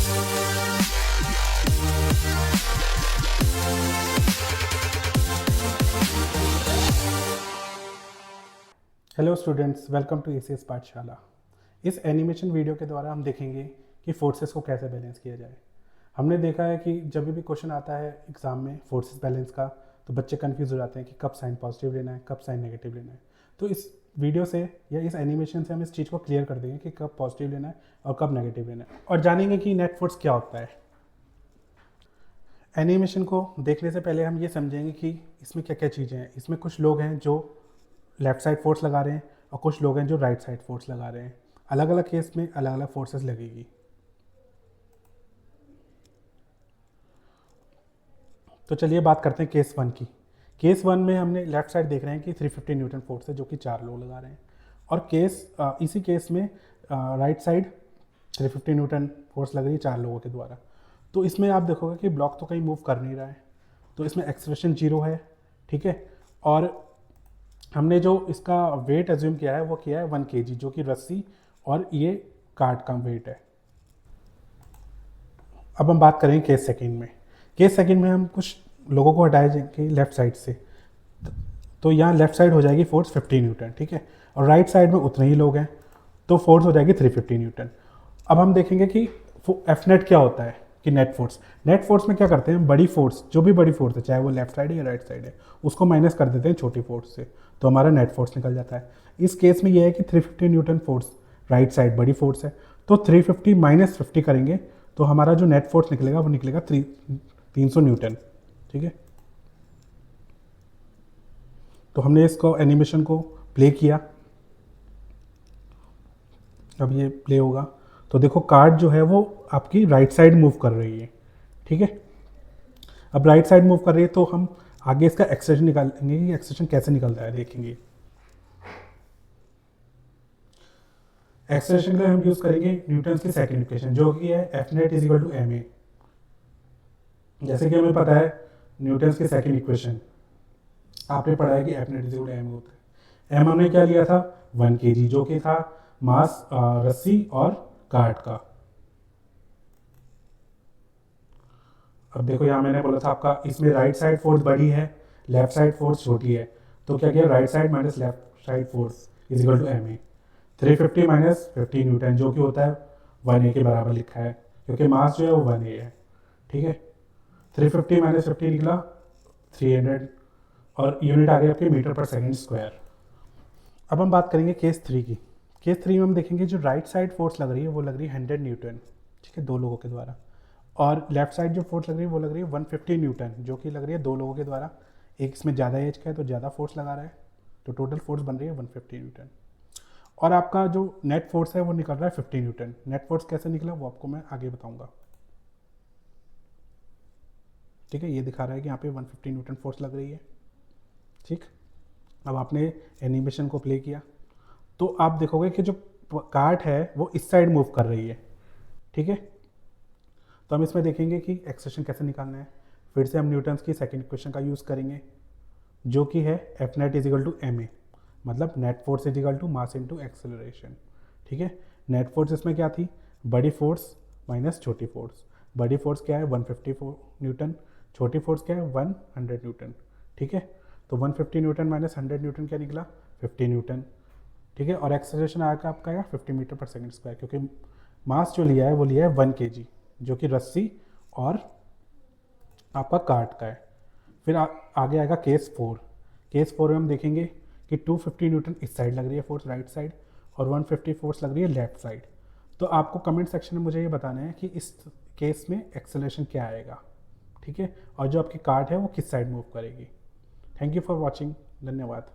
Hello students, welcome to ACS Pathshala. इस animation video के द्वारा हम देखेंगे कि फोर्सेस को कैसे बैलेंस किया जाए। हमने देखा है कि जब भी क्वेश्चन आता है एग्जाम में फोर्सेस बैलेंस का, तो बच्चे कंफ्यूज हो जाते हैं कि कब साइन पॉजिटिव लेना है, कब साइन नेगेटिव लेना है। तो इस वीडियो से या इस एनिमेशन से हम इस चीज़ को क्लियर कर देंगे कि कब पॉजिटिव लेना है और कब नेगेटिव लेना है, और जानेंगे कि नेट फोर्स क्या होता है। एनिमेशन को देखने से पहले हम ये समझेंगे कि इसमें क्या क्या चीज़ें हैं। इसमें कुछ लोग हैं जो लेफ्ट साइड फोर्स लगा रहे हैं और कुछ लोग हैं जो राइट साइड फोर्स लगा रहे हैं। अलग अलग केस में अलग अलग फोर्सेस लगेगी। तो चलिए बात करते हैं केस वन की। केस वन में हमने लेफ्ट साइड देख रहे हैं कि 350 न्यूटन फोर्स है जो कि 4 लोग लगा रहे हैं, और इसी केस में राइट साइड 350 न्यूटन फोर्स लग रही है 4 लोगों के द्वारा। तो इसमें आप देखोगे कि ब्लॉक तो कहीं मूव कर नहीं रहा है, तो इसमें एक्सेलरेशन 0 है, ठीक है। और हमने जो इसका वेट एज्यूम किया है वो किया है 1 kg, जो कि रस्सी और ये कार्ड का वेट है। अब हम बात करेंगे केस सेकंड में। केस सेकंड में हम कुछ लोगों को हटाए जाएंगे लेफ्ट साइड से, तो यहाँ लेफ्ट साइड हो जाएगी फोर्स 50 न्यूटन, ठीक है, और राइट साइड में उतने ही लोग हैं, तो फोर्स हो जाएगी 350 न्यूटन। अब हम देखेंगे कि एफ नेट क्या होता है, कि नेट फोर्स में क्या करते हैं, बड़ी फोर्स, जो भी बड़ी फोर्स है, चाहे वो लेफ्ट साइड है या राइट साइड है, उसको माइनस कर देते हैं छोटी फोर्स से, तो हमारा नेट फोर्स निकल जाता है। इस केस में यह है कि 350 न्यूटन फोर्स राइट साइड बड़ी फोर्स है, तो 350 माइनस 50 करेंगे तो हमारा जो नेट फोर्स निकलेगा वो निकलेगा 300 न्यूटन, ठीक है। तो हमने इसको एनिमेशन को प्ले किया, अब ये प्ले होगा तो देखो कार्ड जो है वो आपकी राइट साइड मूव कर रही है, ठीक है। अब राइट साइड मूव कर रही है तो हम आगे इसका एक्सेलरेशन निकालेंगे कि एक्सेलरेशन कैसे निकलता है, देखेंगे। एक्सेलरेशन के लिए हम यूज करेंगे न्यूटन की सेकंड इक्वेशन, जो कि है F net is equal to M A. जैसे कि हमें पता है न्यूटन की सेकंड इक्वेशन आपने पढ़ा है कि F net is equal to M होता है। एम हमने क्या लिया था 1 kg, जो कि था मास रस्सी और कार्ड का। अब देखो यहाँ मैंने बोला था आपका इसमें राइट साइड फोर्स बड़ी है, लेफ्ट साइड फोर्स छोटी है, तो क्या किया, right side minus left side force is equal to M A. 350 minus 50 newton, जो कि होता है 1 a के बराबर लिखा है, क्योंकि मास जो है वो 1 a है, ठीक है। 350 माइनस 50 निकला 300, और यूनिट आ गई आपके मीटर पर सेकंड स्क्वायर। अब हम बात करेंगे केस 3 की। केस 3 में हम देखेंगे जो राइट साइड फोर्स लग रही है वो लग रही है 100 न्यूटन, ठीक है, 2 लोगों के द्वारा, और लेफ्ट साइड जो फोर्स लग रही है वो लग रही है 150 न्यूटन, जो कि लग रही है 2 लोगों के द्वारा। एक इसमें ज़्यादा एज का है तो ज़्यादा फोर्स लगा रहा है, तो टोटल फोर्स बन रही है 150 न्यूटन। और आपका जो नेट फोर्स है वो निकल रहा है 50 न्यूटन। नेट फोर्स कैसे निकला वो आपको मैं आगे बताऊंगा, ठीक है। ये दिखा रहा है कि यहाँ पे 150 न्यूटन फोर्स लग रही है, ठीक। अब आपने एनिमेशन को प्ले किया तो आप देखोगे कि जो कार्ट है वो इस साइड मूव कर रही है, ठीक है। तो हम इसमें देखेंगे कि एक्सेलरेशन कैसे निकालना है। फिर से हम न्यूटन की सेकंड इक्वेशन का यूज़ करेंगे, जो कि है F net is equal to M A, मतलब net force is equal to mass into acceleration, ठीक है। नेट फोर्स इसमें क्या थी, बड़ी फोर्स माइनस छोटी फोर्स। बड़ी फोर्स क्या है 154 न्यूटन, छोटी फोर्स क्या है 100 न्यूटन, ठीक है। तो 150 न्यूटन माइनस 100 न्यूटन क्या निकला 50 न्यूटन, ठीक है। और एक्सेलरेशन आएगा आपका 50 मीटर पर सेकंड स्क्वायर, क्योंकि मास जो लिया है वो लिया है 1 kg, जो कि रस्सी और आपका कार्ट का है। फिर आगे आएगा केस 4। केस 4 में हम देखेंगे कि 250 न्यूटन इस साइड लग रही है फोर्स राइट साइड, और 150 फोर्स लग रही है लेफ्ट साइड। तो आपको कमेंट सेक्शन में मुझे ये बताना है कि इस केस में एक्सेलरेशन क्या आएगा, ठीक है, और जो आपकी कार्ट है वो किस साइड मूव करेगी। थैंक यू फॉर वॉचिंग, धन्यवाद।